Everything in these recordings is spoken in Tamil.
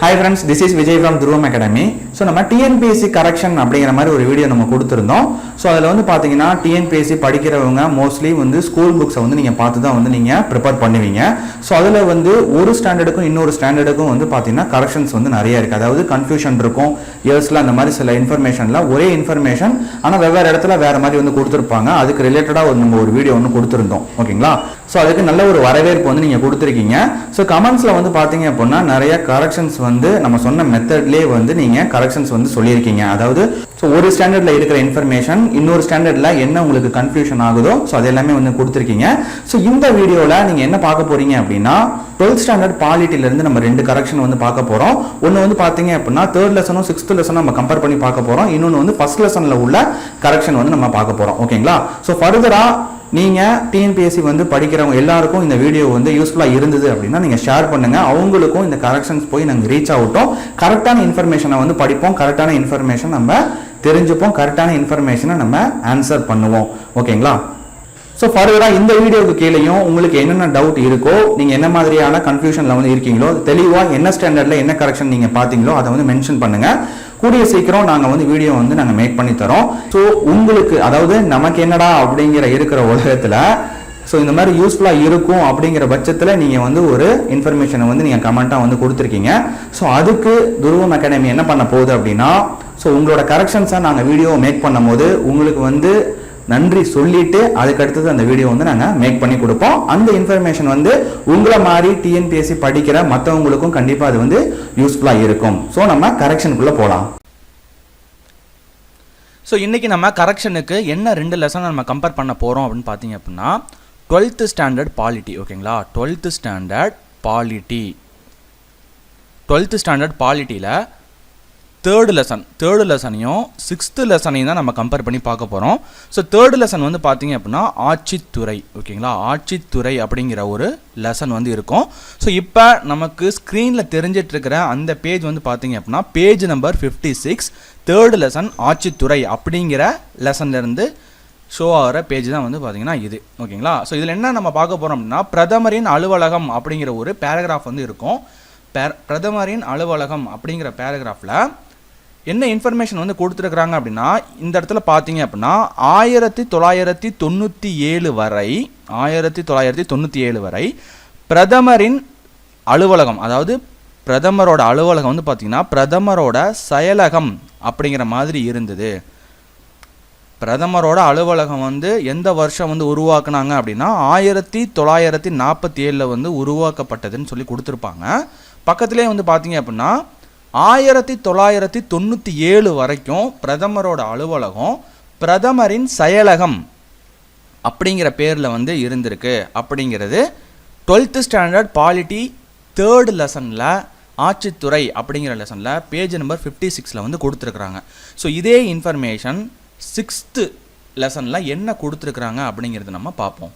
Hi friends, this is Vijay from Dhruvam Academy. So நம்ம TNPSC correction அப்படிங்கிற மாதிரி ஒரு வீடியோ நம்ம கொடுத்திருந்தோம். ஸோ அதில் வந்து பார்த்தீங்கன்னா TNPSC படிக்கிறவங்க மோஸ்ட்லி வந்து ஸ்கூல் புக்ஸை வந்து நீங்கள் பார்த்து தான் வந்து நீங்கள் ப்ரிப்பேர் பண்ணுவீங்க. ஸோ அதில் வந்து ஒரு ஸ்டாண்டர்டுக்கும் இன்னொரு ஸ்டாண்டர்டுக்கும் வந்து பார்த்தீங்கன்னா கரெக்ஷன்ஸ் வந்து நிறைய இருக்குது. அதாவது கன்ஃபியூஷன் இருக்கும், இயர்ஸில் அந்த மாதிரி சில இன்ஃபர்மேஷனில் ஒரே இன்ஃபர்மேஷன் ஆனால் வெவ்வேறு இடத்துல வேறு மாதிரி வந்து கொடுத்துருப்பாங்க. அதுக்கு ரிலேட்டடாக நம்ம ஒரு வீடியோ ஒன்று கொடுத்துருந்தோம். ஓகேங்களா? ஸோ அதுக்கு நல்ல ஒரு வரவேற்பு வந்து நீங்கள் கொடுத்துருக்கீங்க. ஸோ கமெண்ட்ஸில் வந்து பார்த்தீங்க அப்படின்னா நிறைய கரெக்ஷன்ஸ் வந்து நம்ம சொன்ன மெத்தட்லேயே வந்து நீங்கள் கரெக்ஷன்ஸ் வந்து சொல்லியிருக்கீங்க. அதாவது ஸோ ஒரு ஸ்டாண்டர்டில் இருக்கிற இன்ஃபர்மேஷன் இன்னொரு ஸ்டாண்டர்டில் என்ன உங்களுக்கு கன்ஃபியூஷன் ஆகுதோ ஸோ அது எல்லாமே வந்து கொடுத்துருக்கீங்க. ஸோ இந்த வீடியோவில் நீங்கள் என்ன பார்க்க போறீங்க அப்படின்னா 12th ஸ்டாண்டர்ட் பாலிட்டிலேருந்து நம்ம 2 கரெக்ஷன் வந்து பார்க்க போகிறோம். ஒன்று வந்து பார்த்தீங்க அப்படின்னா 3rd லெசனும் 6th லெசனும் நம்ம கம்பேர் பண்ணி பார்க்க போகிறோம். இன்னொன்று வந்து ஃபர்ஸ்ட் லெசனில் உள்ள கரெக்ஷன் வந்து நம்ம பார்க்க போகிறோம். ஓகேங்களா? ஸோ ஃபர்தராக நீங்கள் டிஎன்பிஎஸ்சி வந்து படிக்கிறவங்க எல்லாருக்கும் இந்த வீடியோ வந்து யூஸ்ஃபுல்லாக இருந்தது அப்படின்னா நீங்கள் ஷேர் பண்ணுங்கள். அவங்களுக்கும் இந்த கரெக்ஷன்ஸ் போய் நாங்கள் ரீச் ஆகட்டும். கரெக்டான இன்ஃபர்மேஷனை வந்து படிப்போம், கரெக்டான இன்ஃபர்மேஷன் நம்ம தெரிஞ்சுப்போம், கரெக்டான இன்ஃபர்மேஷனை நம்ம ஆன்சர் பண்ணுவோம். ஓகேங்களா? ஸோ ஃபர்தராக இந்த வீடியோக்கு கீழேயும் உங்களுக்கு என்னென்ன டவுட் இருக்கோ, நீங்கள் என்ன மாதிரியான கன்ஃபியூஷனில் வந்து இருக்கீங்களோ, தெளிவாக என்ன ஸ்டாண்டர்டில் என்ன கரெக்ஷன் நீங்கள் பார்த்தீங்களோ அதை வந்து மென்ஷன் பண்ணுங்கள். கூடிய சீக்கிரம் நாங்கள் வந்து வீடியோ வந்து நாங்கள் மேக் பண்ணி தரோம். ஸோ உங்களுக்கு அதாவது நமக்கு என்னடா அப்படிங்கிற இருக்கிற உலகத்தில் ஸோ இந்த மாதிரி யூஸ்ஃபுல்லாக இருக்கும் அப்படிங்கிற பட்சத்தில் நீங்கள் வந்து ஒரு இன்ஃபர்மேஷனை வந்து நீங்கள் கமெண்ட்டாக வந்து கொடுத்துருக்கீங்க. ஸோ அதுக்கு துருவம் அகாடமி என்ன பண்ண போகுது அப்படின்னா, ஸோ உங்களோட கரெக்ஷன்ஸை நாங்கள் வீடியோ மேக் பண்ணும் போது உங்களுக்கு வந்து நன்றி சொல்லிட்டு அதுக்கடுத்தது அந்த வீடியோ வந்து நாங்கள் மேக் பண்ணி கொடுப்போம். அந்த இன்ஃபர்மேஷன் வந்து உங்களை மாதிரி டிஎன்பிஎஸ்சி படிக்கிற மற்றவங்களுக்கும் கண்டிப்பாக அது வந்து யூஸ்ஃபுல்லாக இருக்கும். ஸோ நம்ம கரெக்ஷனுக்குள்ளே போகலாம். ஸோ இன்றைக்கி நம்ம கரெக்ஷனுக்கு என்ன 2 லெசன் நம்ம கம்பேர் பண்ண போகிறோம் அப்படின்னு பார்த்தீங்க அப்படின்னா 12th ஸ்டாண்டர்ட் பாலிட்டி. ஓகேங்களா? 12th standard polity. 12th standard பாலிட்டியில் தேர்டு லெசனையும் 6th லெசனையும் தான் நம்ம கம்பேர் பண்ணி பார்க்க போகிறோம். ஸோ தேர்டு லெசன் வந்து பார்த்தீங்க அப்படின்னா ஆட்சித்துறை. ஓகேங்களா? ஆட்சித்துறை அப்படிங்கிற ஒரு லெசன் வந்து இருக்கும். ஸோ இப்போ நமக்கு ஸ்க்ரீனில் தெரிஞ்சிட்டு இருக்கிற அந்த பேஜ் வந்து பார்த்தீங்க அப்படின்னா பேஜ் நம்பர் 56 தேர்டு லெசன் ஆட்சித்துறை அப்படிங்கிற லெசன்லேருந்து ஷோ ஆகிற பேஜ் தான் வந்து பார்த்தீங்கன்னா இது. ஓகேங்களா? ஸோ இதில் என்ன நம்ம பார்க்க போகிறோம் அப்படின்னா பிரதமரின் அலுவலகம் அப்படிங்கிற ஒரு பேராகிராஃப் வந்து இருக்கும். பிரதமரின் அலுவலகம் அப்படிங்கிற பேராகிராஃபில் என்ன இன்ஃபர்மேஷன் வந்து கொடுத்துருக்குறாங்க அப்படின்னா, இந்த இடத்துல பார்த்தீங்க அப்படின்னா 1997 வரை பிரதமரின் அலுவலகம், அதாவது பிரதமரோட அலுவலகம் வந்து பார்த்தீங்கன்னா பிரதமரோட செயலகம் அப்படிங்கிற மாதிரி இருந்தது. பிரதமரோட அலுவலகம் வந்து எந்த வருஷம் வந்து உருவாக்குனாங்க அப்படின்னா 1947 வந்து உருவாக்கப்பட்டதுன்னு சொல்லி கொடுத்துருப்பாங்க. பக்கத்துலேயே வந்து பார்த்தீங்க அப்படின்னா 1997 வரைக்கும் பிரதமரோட அலுவலகம் பிரதமரின் செயலகம் அப்படிங்கிற பேரில் வந்து இருந்திருக்கு அப்படிங்கிறது 12th ஸ்டாண்டர்ட் பாலிட்டி தேர்டு லெசனில் ஆட்சித்துறை அப்படிங்கிற லெசனில் பேஜ் நம்பர் 56 வந்து கொடுத்துருக்குறாங்க. ஸோ இதே இன்ஃபர்மேஷன் 6th லெசனில் என்ன கொடுத்துருக்குறாங்க அப்படிங்கிறது நம்ம பார்ப்போம்.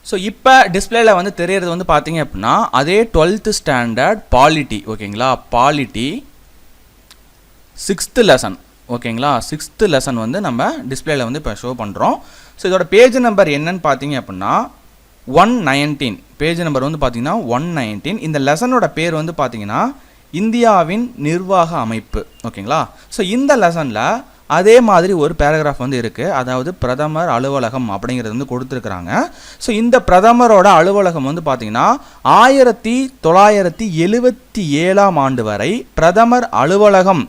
ஸோ இப்போ டிஸ்பிளேல வந்து தெரியறது வந்து பார்த்தீங்க அப்படின்னா அதே 12th ஸ்டாண்டர்ட் பாலிட்டி. ஓகேங்களா? Polity 6th lesson. ஓகேங்களா? 6th லெசன் வந்து நம்ம டிஸ்பிளேல வந்து இப்போ ஷோ பண்ணுறோம். ஸோ இதோட பேஜ் நம்பர் என்னன்னு பார்த்தீங்க அப்படின்னா 119. பேஜ் நம்பர் வந்து பார்த்தீங்கன்னா 119. இந்த லெசனோட பேர் வந்து பார்த்தீங்கன்னா இந்தியாவின் நிர்வாக அமைப்பு. ஓகேங்களா? ஸோ இந்த லெசனில் அதே மாதிரி ஒரு பேராகிராஃப் வந்து இருக்குது. அதாவது பிரதமர் அலுவலகம் அப்படிங்கிறது வந்து கொடுத்துருக்குறாங்க. ஸோ இந்த பிரதமரோட அலுவலகம் வந்து பார்த்தீங்கன்னா 1977 ஆண்டு வரை பிரதமர் அலுவலகம்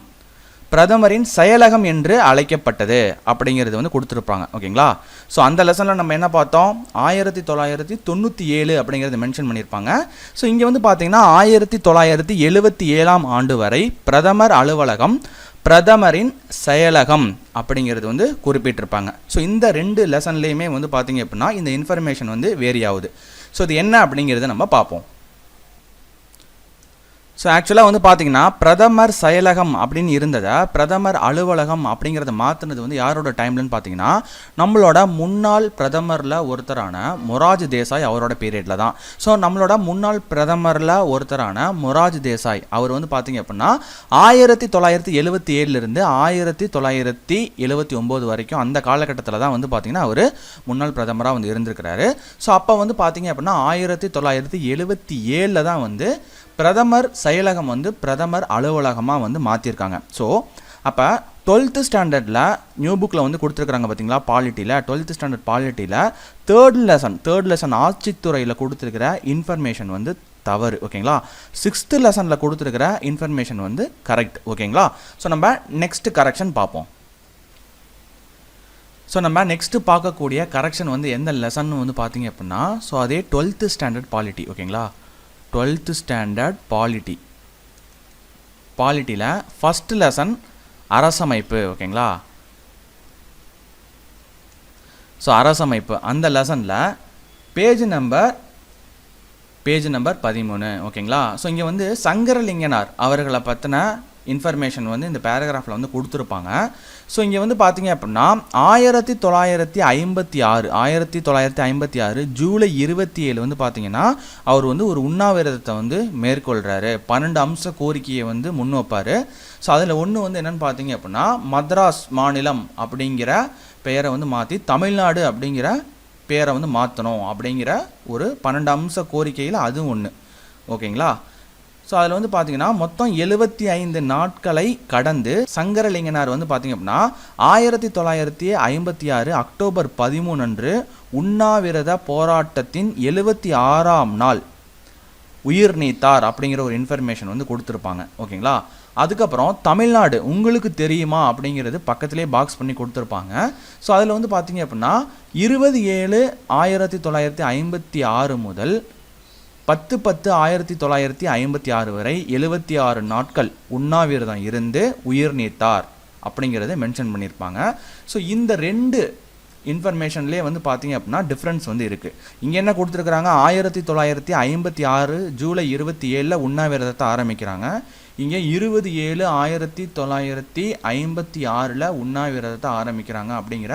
பிரதமரின் செயலகம் என்று அழைக்கப்பட்டது அப்படிங்கிறது வந்து கொடுத்துருப்பாங்க. ஓகேங்களா? ஸோ அந்த லெசனில் நம்ம என்ன பார்த்தோம், 1997 அப்படிங்கிறது மென்ஷன் பண்ணியிருப்பாங்க. ஸோ இங்கே வந்து பார்த்தீங்கன்னா 1977 ஆண்டு வரை பிரதமர் அலுவலகம் பிரதமரின் செயலகம் அப்படிங்கிறது வந்து குறிப்பிட்டிருப்பாங்க. ஸோ இந்த 2 லெசன்லேயுமே வந்து பார்த்தீங்க அப்படின்னா இந்த இன்ஃபர்மேஷன் வந்து வேரி ஆகுது. ஸோ இது என்ன அப்படிங்கிறத நம்ம பார்ப்போம். ஸோ ஆக்சுவலாக வந்து பார்த்தீங்கன்னா பிரதமர் செயலகம் அப்படின்னு இருந்ததை பிரதமர் அலுவலகம் அப்படிங்கிறத மாற்றினது வந்து யாரோட டைம்லன்னு பார்த்தீங்கன்னா நம்மளோட முன்னாள் பிரதமரில் ஒருத்தரான மொரார்ஜி தேசாய் அவரோட பீரியடில் தான். ஸோ நம்மளோட முன்னாள் பிரதமரில் ஒருத்தரான மொரார்ஜி தேசாய் அவர் வந்து பார்த்தீங்க அப்படின்னா 1977 1979 வரைக்கும் அந்த காலகட்டத்தில் தான் வந்து பார்த்தீங்கன்னா அவர் முன்னாள் பிரதமராக வந்து இருந்திருக்கிறாரு. ஸோ அப்போ வந்து பார்த்தீங்க அப்படின்னா 1977 தான் வந்து பிரதமர் செயலகம் வந்து பிரதமர் அலுவலகமாக வந்து மாற்றிருக்காங்க. ஸோ அப்போ 12th ஸ்டாண்டர்டில் நியூ புக்கில் வந்து கொடுத்துருக்குறாங்க பார்த்தீங்களா, பாலிட்டியில் 12th ஸ்டாண்டர்ட் பாலிட்டியில் தேர்ட் லெசன் ஆட்சித்துறையில் கொடுத்துருக்கிற இன்ஃபர்மேஷன் வந்து தவறு. ஓகேங்களா. 6th லெசனில் கொடுத்துருக்கிற இன்ஃபர்மேஷன் வந்து கரெக்ட். ஓகேங்களா. ஸோ நம்ம நெக்ஸ்ட் கரெக்ஷன் பார்ப்போம். ஸோ நம்ம நெக்ஸ்ட்டு பார்க்கக்கூடிய கரெக்ஷன் வந்து எந்த லெசன் வந்து பார்த்தீங்க அப்படின்னா, ஸோ அதே 12th ஸ்டாண்டர்ட் பாலிட்டி. ஓகேங்களா. 12th ஸ்டாண்டர்ட் பாலிட்டியில் ஃபஸ்ட் லெசன் அரசமைப்பு. ஓகேங்களா. ஸோ அரசமைப்பு அந்த லெசனில் பேஜ் நம்பர் 13. ஓகேங்களா. ஸோ இங்கே வந்து சங்கரலிங்கனார் அவர்களை பற்றின இன்ஃபர்மேஷன் வந்து இந்த பேராகிராஃபில் வந்து கொடுத்துருப்பாங்க. ஸோ இங்கே வந்து பார்த்தீங்க அப்படின்னா 1956 ஜூலை 27 வந்து பார்த்தீங்கன்னா அவர் வந்து ஒரு உண்ணாவிரதத்தை வந்து மேற்கொள்கிறாரு. 12 அம்ச கோரிக்கையை வந்து முன் வைப்பார். ஸோ அதில் ஒன்று வந்து என்னென்னு பார்த்தீங்க அப்படின்னா, மദ്രാஸ் மாநிலம் அப்படிங்கிற பெயரை வந்து மாற்றி தமிழ்நாடு அப்படிங்கிற பேரை வந்து மாற்றணும் அப்படிங்கிற ஒரு 12 அம்ச கோரிக்கையில் அதுவும் ஒன்று. ஓகேங்களா. ஸோ அதில் வந்து பார்த்தீங்கன்னா மொத்தம் 75 நாட்களை கடந்து சங்கரலிங்கனார் வந்து பார்த்தீங்க அப்படின்னா 1956 அக்டோபர் 13 அன்று உண்ணாவிரத போராட்டத்தின் 76ஆம் நாள் உயிர் நீத்தார் அப்படிங்கிற ஒரு இன்ஃபர்மேஷன் வந்து கொடுத்துருப்பாங்க. ஓகேங்களா. அதுக்கப்புறம் தமிழ்நாடு உங்களுக்கு தெரியுமா அப்படிங்கிறது பக்கத்திலே பாக்ஸ் பண்ணி கொடுத்துருப்பாங்க. ஸோ அதில் வந்து பார்த்தீங்க அப்படின்னா 20/7/1956 முதல் 10/10/1956 வரை 76 நாட்கள் உண்ணாவிரதம் இருந்து உயிர் நீத்தார் அப்படிங்கிறத மென்ஷன் பண்ணியிருப்பாங்க. ஸோ இந்த ரெண்டு இன்ஃபர்மேஷன்லேயே வந்து பார்த்தீங்க அப்படின்னா டிஃப்ரென்ஸ் வந்து இருக்குது. இங்கே என்ன கொடுத்துருக்குறாங்க, 1956 ஜூலை 27 உண்ணாவிரதத்தை ஆரம்பிக்கிறாங்க. இங்கே 20/7/1956 உண்ணாவிரதத்தை ஆரம்பிக்கிறாங்க அப்படிங்கிற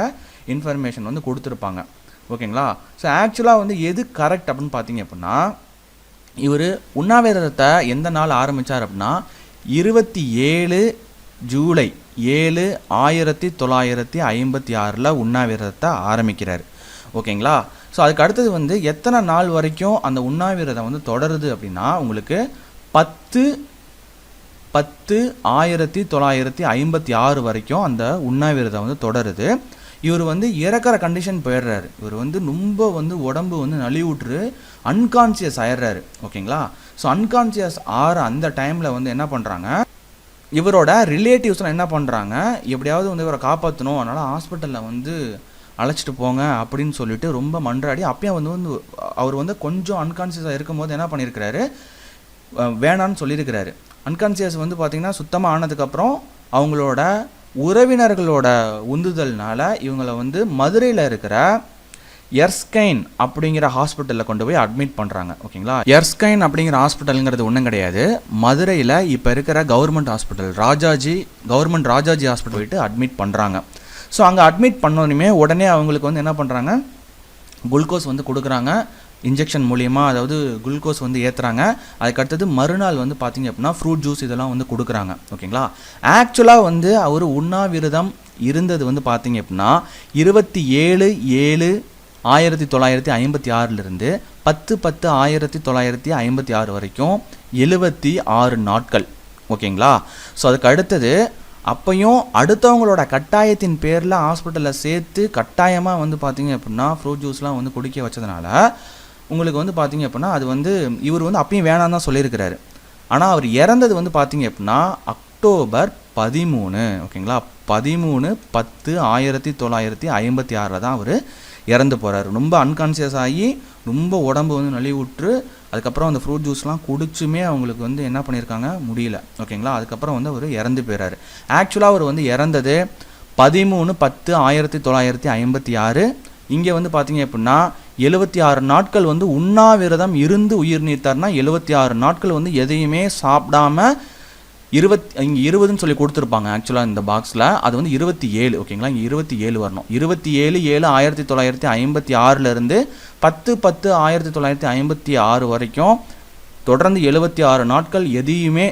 இன்ஃபர்மேஷன் வந்து கொடுத்துருப்பாங்க. ஓகேங்களா. ஸோ ஆக்சுவலாக வந்து எது கரெக்ட் அப்படின்னு பார்த்தீங்க அப்படின்னா, இவர் உண்ணாவிரதத்தை எந்த நாள் ஆரம்பித்தார் அப்படின்னா 27 ஜூலை 1956 உண்ணாவிரதத்தை ஆரம்பிக்கிறார். ஓகேங்களா. ஸோ அதுக்கு அடுத்தது வந்து எத்தனை நாள் வரைக்கும் அந்த உண்ணாவிரதம் வந்து தொடருது அப்படின்னா, உங்களுக்கு 10/10/1956 வரைக்கும் அந்த உண்ணாவிரதம் வந்து தொடருது. இவர் வந்து இறக்கிற கண்டிஷன் போயிடுறாரு. இவர் வந்து ரொம்ப வந்து உடம்பு வந்து நலிவுற்று அன்கான்சியஸ் ஆயிடுறாரு. ஓகேங்களா. ஸோ அன்கான்சியஸ் ஆகிற அந்த டைமில் வந்து என்ன பண்ணுறாங்க, இவரோட ரிலேட்டிவ்ஸ்லாம் என்ன பண்ணுறாங்க, எப்படியாவது வந்து இவரை காப்பாற்றணும், அதனால் ஹாஸ்பிட்டலில் வந்து அழைச்சிட்டு போங்க அப்படின்னு சொல்லிட்டு ரொம்ப மன்றாடி அப்பயும் வந்து அவர் வந்து கொஞ்சம் அன்கான்சியஸாக இருக்கும் போது என்ன பண்ணியிருக்கிறாரு, வேணான்னு சொல்லியிருக்கிறாரு. அன்கான்சியஸ் வந்து பார்த்திங்கன்னா சுத்தமாக ஆனதுக்கப்புறம் அவங்களோட உறவினர்களோட உந்துதல்னால இவங்களை வந்து மதுரையில் இருக்கிற எர்ஸ்கைன் அப்படிங்கிற ஹாஸ்பிட்டலில் கொண்டு போய் அட்மிட் பண்ணுறாங்க. ஓகேங்களா. எர்ஸ்கைன் அப்படிங்கிற ஹாஸ்பிட்டலுங்கிறது ஒன்றும் கிடையாது, மதுரையில் இப்போ இருக்கிற government hospital government Rajaji hospital போயிட்டு அட்மிட் பண்ணுறாங்க. ஸோ அங்கே அட்மிட் பண்ணோன்னே உடனே அவங்களுக்கு வந்து என்ன பண்ணுறாங்க, குளுக்கோஸ் வந்து கொடுக்குறாங்க இன்ஜெக்ஷன் மூலியமாக, அதாவது குளுக்கோஸ் வந்து ஏற்றுறாங்க. அதுக்கடுத்தது மறுநாள் வந்து பார்த்திங்க அப்படின்னா ஃப்ரூட் ஜூஸ் இதெல்லாம் வந்து கொடுக்குறாங்க. ஓகேங்களா. ஆக்சுவலாக வந்து அவர் உண்ணாவிரதம் இருந்தது வந்து பார்த்திங்க அப்படின்னா 27/7/1956 10/10/1956 வரைக்கும் 76 நாட்கள். ஓகேங்களா. ஸோ அதுக்கு அடுத்தது அப்பையும் அடுத்தவங்களோட கட்டாயத்தின் பேரில் ஹாஸ்பிட்டலில் சேர்த்து கட்டாயமாக வந்து பார்த்திங்க அப்படின்னா ஃப்ரூட் ஜூஸ்லாம் வந்து குடிக்க வச்சதுனால உங்களுக்கு வந்து பார்த்திங்க அப்படின்னா அது வந்து இவர் வந்து அப்பயும் வேணான்னு தான் சொல்லியிருக்கிறாரு. ஆனால் அவர் இறந்தது வந்து பார்த்திங்க அப்படின்னா அக்டோபர் 13. ஓகேங்களா. 13/10/1956 தான் அவர் இறந்து போகிறாரு. ரொம்ப அன்கான்சியஸ் ஆகி ரொம்ப உடம்பு வந்து நலிவுற்று அதுக்கப்புறம் அந்த ஃப்ரூட் ஜூஸ்லாம் குடிச்சுமே அவங்களுக்கு வந்து என்ன பண்ணியிருக்காங்க, முடியல. ஓகேங்களா. அதுக்கப்புறம் வந்து அவர் இறந்து போயிறாரு. ஆக்சுவலாக அவர் வந்து இறந்தது 13/10/1956. இங்கே வந்து பார்த்தீங்க அப்படின்னா 76 நாட்கள் வந்து உண்ணாவிரதம் இருந்து உயிர் நீத்தார்னா 76 நாட்கள் வந்து எதையுமே சாப்பிடாம இங்கே 20ன்னு சொல்லி கொடுத்துருப்பாங்க ஆக்சுவலாக இந்த பாக்ஸில். அது வந்து 27. ஓகேங்களா. இங்கே 27 வரணும். 27/7/1956 10/10/1956 வரைக்கும் தொடர்ந்து 76 நாட்கள் எதையுமே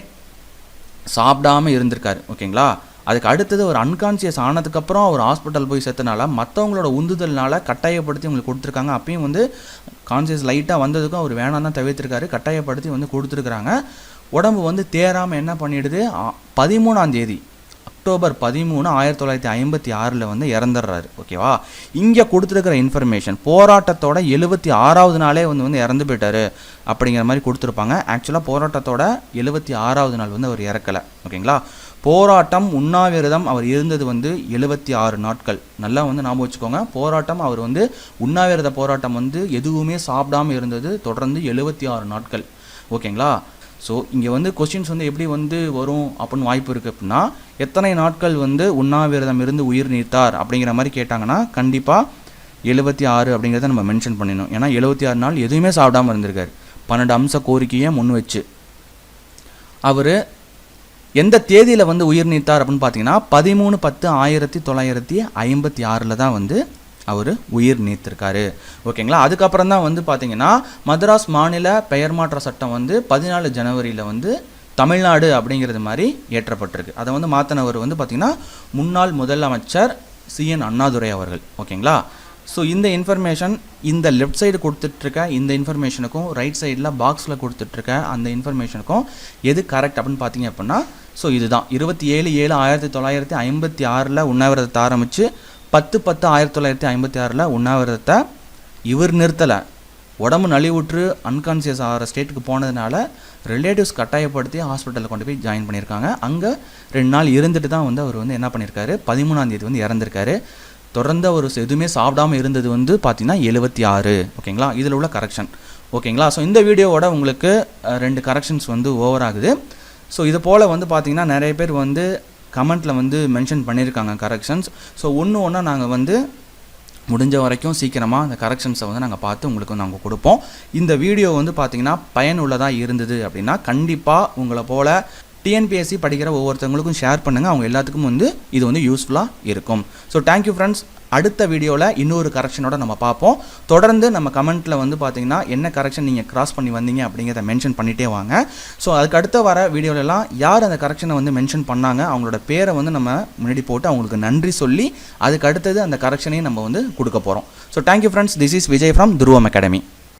சாப்பிடாமல் இருந்திருக்காரு. ஓகேங்களா. அதுக்கு அடுத்தது ஒரு அன்கான்சியஸ் ஆனதுக்கப்புறம் அவர் ஹாஸ்பிட்டல் போய் சேர்த்தனால மற்றவங்களோட உந்துதல்னால கட்டாயப்படுத்தி உங்களுக்கு கொடுத்துருக்காங்க. அப்பயும் வந்து கான்சியஸ் லைட்டாக வந்ததுக்கும் அவர் வேணாம் தான் தவிர்த்திருக்காரு, கட்டாயப்படுத்தி வந்து கொடுத்துருக்குறாங்க. உடம்பு வந்து தேராமல் என்ன பண்ணிடுது, 13ஆம் தேதி அக்டோபர் 13, 1956 வந்து இறந்துடுறாரு. ஓகேவா? இங்கே கொடுத்துருக்கிற இன்ஃபர்மேஷன் போராட்டத்தோட 76வது நாளே வந்து இறந்து போயிட்டாரு அப்படிங்கிற மாதிரி கொடுத்துருப்பாங்க. ஆக்சுவலாக போராட்டத்தோட 76வது நாள் வந்து அவர் இறக்கலை. ஓகேங்களா? போராட்டம் உண்ணாவிரதம் அவர் இருந்தது வந்து 76 நாட்கள். நல்லா வந்து ஞாபகம் வச்சுக்கோங்க. போராட்டம் அவர் வந்து உண்ணாவிரத போராட்டம் வந்து எதுவுமே சாப்பிடாமல் இருந்தது தொடர்ந்து 76 நாட்கள். ஓகேங்களா? ஸோ இங்கே வந்து கொஸ்டின்ஸ் வந்து எப்படி வந்து வரும் அப்படின்னு வாய்ப்பு இருக்குது அப்படின்னா, எத்தனை நாட்கள் வந்து உண்ணாவிரதம் இருந்து உயிர் நீத்தார் அப்படிங்கிற மாதிரி கேட்டாங்கன்னா கண்டிப்பாக 76 அப்படிங்கிறத நம்ம மென்ஷன் பண்ணிடணும். ஏன்னா 76 நாள் எதுவுமே சாப்பிடாமல் இருந்திருக்காரு. 12 அம்ச கோரிக்கையை முன் வச்சு அவர் எந்த தேதியில் வந்து உயிர் நீத்தார் அப்படின்னு பார்த்தீங்கன்னா 13/10/1956 தான் வந்து அவர் உயிர் நீத்திருக்காரு. ஓகேங்களா? அதுக்கப்புறம் தான் வந்து பார்த்தீங்கன்னா மദ്രാஸ் மாநில பெயர் மாற்ற சட்டம் வந்து 14 ஜனவரியில் வந்து தமிழ்நாடு அப்படிங்கிறது மாதிரி ஏற்றப்பட்டிருக்கு. அதை வந்து மாற்றினவர் வந்து பார்த்திங்கன்னா முன்னாள் முதலமைச்சர் CN அண்ணாதுரை அவர்கள். ஓகேங்களா? ஸோ இந்த இன்ஃபர்மேஷன் இந்த லெஃப்ட் சைடு கொடுத்துட்ருக்க இந்த இன்ஃபர்மேஷனுக்கும் ரைட் சைடில் பாக்ஸில் கொடுத்துட்ருக்க அந்த இன்ஃபர்மேஷனுக்கும் எது கரெக்ட் அப்படின்னு பார்த்தீங்க அப்படின்னா, ஸோ இதுதான் 27/7/1956 உண்ணாவிரதத்தை ஆரம்பித்து 10/10/1956 உண்ணாவிரதத்தை இவர் நிறுத்தலை. உடம்பு நலிவுற்று அன்கான்சியஸ் ஆகிற ஸ்டேட்டுக்கு போனதுனால ரிலேட்டிவ்ஸ் கட்டாயப்படுத்தி ஹாஸ்பிட்டலில் கொண்டு போய் ஜாயின் பண்ணியிருக்காங்க. அங்கே 2 நாள் இருந்துட்டு தான் வந்து அவர் வந்து என்ன பண்ணியிருக்காரு, 13ஆம் தேதி வந்து இறந்துருக்காரு. தொடர்ந்து அவர் எதுவுமே சாப்பிடாமல் இருந்தது வந்து பார்த்திங்கன்னா 76. ஓகேங்களா? இதில் உள்ள கரெக்ஷன். ஓகேங்களா? ஸோ இந்த வீடியோவோட உங்களுக்கு 2 கரெக்ஷன்ஸ் வந்து ஓவர் ஆகுது. ஸோ இது போல் வந்து பார்த்திங்கன்னா நிறைய பேர் வந்து கமெண்ட்டில் வந்து மென்ஷன் பண்ணியிருக்காங்க கரெக்ஷன்ஸ். ஸோ ஒன்று நாங்கள் வந்து முடிஞ்ச வரைக்கும் சீக்கிரமாக அந்த கரெக்ஷன்ஸை வந்து நாங்கள் பார்த்து உங்களுக்கு நாங்கள் கொடுப்போம். இந்த வீடியோ வந்து பார்த்திங்கன்னா பயனுள்ளதாக இருந்தது அப்படின்னா கண்டிப்பாக உங்களை போல் டிஎன்பிஎஸ்சி படிக்கிற ஒவ்வொருத்தவங்களுக்கும் ஷேர் பண்ணுங்கள். அவங்க எல்லாத்துக்கும் வந்து இது வந்து யூஸ்ஃபுல்லாக இருக்கும். So thank you friends. அடுத்த வீடியோவில் இன்னொரு கரெக்ஷனோட நம்ம பார்ப்போம். தொடர்ந்து நம்ம கமெண்ட்டில் வந்து பார்த்தீங்கன்னா என்ன கரெக்ஷன் நீங்கள் கிராஸ் பண்ணி வந்தீங்க அப்படிங்கிறத மென்ஷன் பண்ணிகிட்டே வாங்க. ஸோ அதுக்கு அடுத்த வர வீடியோலலாம் யார் அந்த கரெக்ஷனை வந்து மென்ஷன் பண்ணாங்க அவங்களோட பேரை வந்து நம்ம முன்னாடி போட்டு அவங்களுக்கு நன்றி சொல்லி அதுக்கு அடுத்தது அந்த கரெக்ஷனையும் நம்ம வந்து கொடுக்க போகிறோம். So thank you friends. This is Vijay from துருவம் அகாடமி.